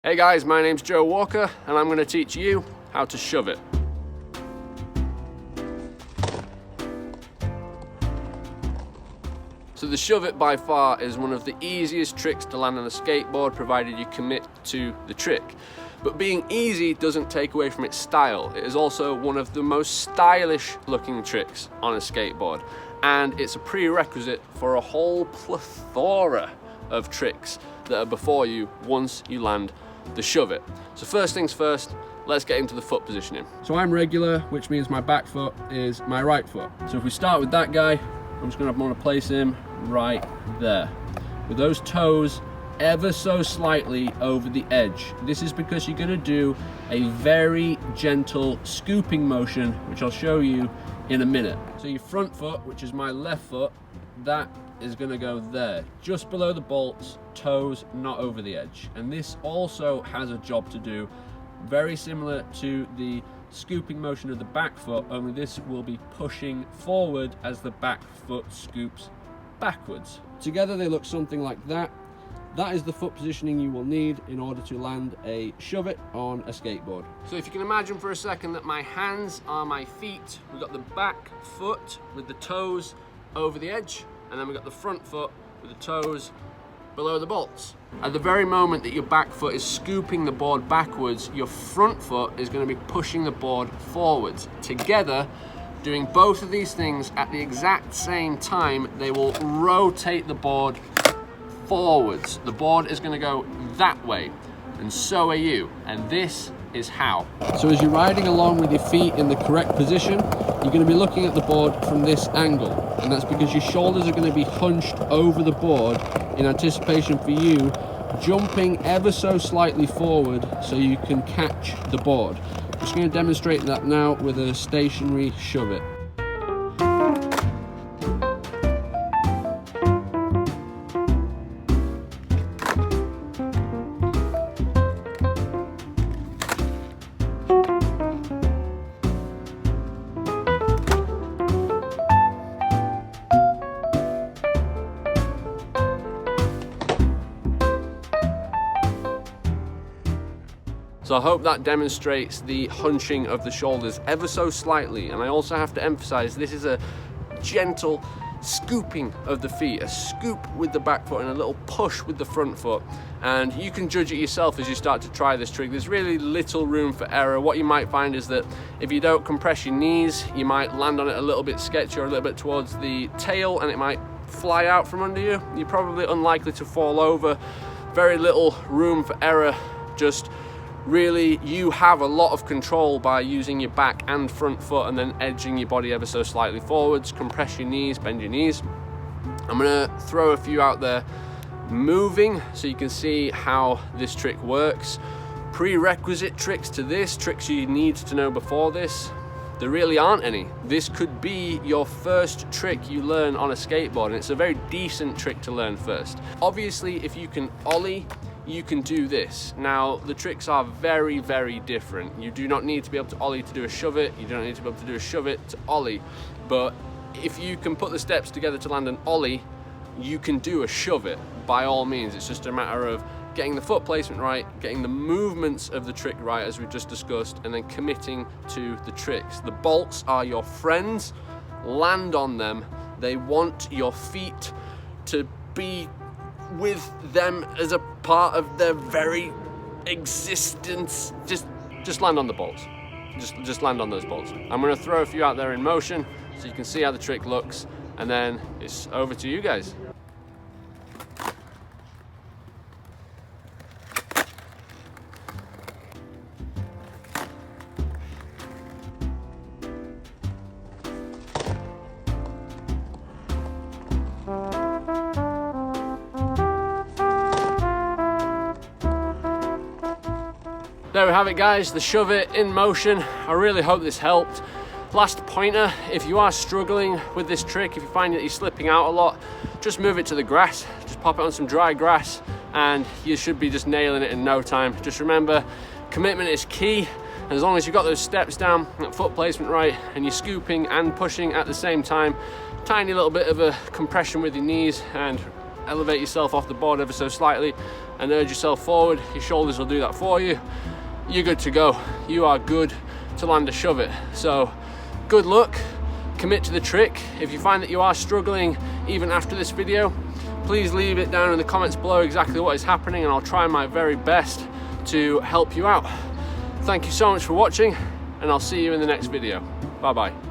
Hey guys, my name's Joe Walker and I'm going to teach you how to shove it. So the shove it by far is one of the easiest tricks to land on a skateboard, provided you commit to the trick. But being easy doesn't take away from its style. It is also one of the most stylish looking tricks on a skateboard, and it's a prerequisite for a whole plethora of tricks that are before you once you land the shove it. So first things first, let's get into the foot positioning. So I'm regular, which means my back foot is my right foot. So if we start with that guy, I'm just gonna want to place him right there, with those toes ever so slightly over the edge. This is because you're gonna do a very gentle scooping motion, which I'll show you in a minute. So your front foot, which is my left foot, that is gonna go there, just below the bolts, toes not over the edge. And this also has a job to do, very similar to the scooping motion of the back foot, only this will be pushing forward as the back foot scoops backwards. Together they look something like that. That is the foot positioning you will need in order to land a shove it on a skateboard. So if you can imagine for a second that my hands are my feet, we've got the back foot with the toes over the edge, and then we've got the front foot with the toes below the bolts. At the very moment that your back foot is scooping the board backwards, your front foot is going to be pushing the board forwards. Together, doing both of these things at the exact same time, they will rotate the board forwards. The board is going to go that way, and so are you. And this is how. So as you're riding along with your feet in the correct position, you're going to be looking at the board from this angle, and that's because your shoulders are going to be hunched over the board in anticipation for you jumping ever so slightly forward so you can catch the board. I'm just going to demonstrate that now with a stationary shove it. So I hope that demonstrates the hunching of the shoulders ever so slightly. And I also have to emphasize, this is a gentle scooping of the feet, a scoop with the back foot and a little push with the front foot. And you can judge it yourself as you start to try this trick. There's really little room for error. What you might find is that if you don't compress your knees, you might land on it a little bit sketchy or a little bit towards the tail, and it might fly out from under you. You're probably unlikely to fall over. Very little room for error. Just really, you have a lot of control by using your back and front foot and then edging your body ever so slightly forwards. Compress your knees, bend your knees. I'm gonna throw a few out there moving so you can see how this trick works. Prerequisite tricks to this, tricks you need to know before this, there really aren't any. This could be your first trick you learn on a skateboard, and it's a very decent trick to learn first. Obviously, if you can ollie, you can do this. Now, the tricks are very, very different. You do not need to be able to ollie to do a shove it. You don't need to be able to do a shove it to ollie. But if you can put the steps together to land an ollie, you can do a shove it by all means. It's just a matter of getting the foot placement right, getting the movements of the trick right, as we've just discussed, and then committing to the tricks. The bolts are your friends. Land on them. They want your feet to be with them as a part of their very existence. Just land on the bolts. Just land on those bolts. I'm going to throw a few out there in motion so you can see how the trick looks, and then it's over to you guys. There we have it, guys, the shove it in motion. I really hope this helped. Last pointer, if you are struggling with this trick, if you find that you're slipping out a lot, just move it to the grass. Just pop it on some dry grass and you should be just nailing it in no time. Just remember, commitment is key. And as long as you've got those steps down, that foot placement right, and you're scooping and pushing at the same time, tiny little bit of a compression with your knees, and elevate yourself off the board ever so slightly and urge yourself forward. Your shoulders will do that for you. You're good to go. You are good to land a shove it. So good luck, commit to the trick. If you find that you are struggling even after this video, please leave it down in the comments below exactly what is happening, and I'll try my very best to help you out. Thank you so much for watching, and I'll see you in the next video. Bye bye.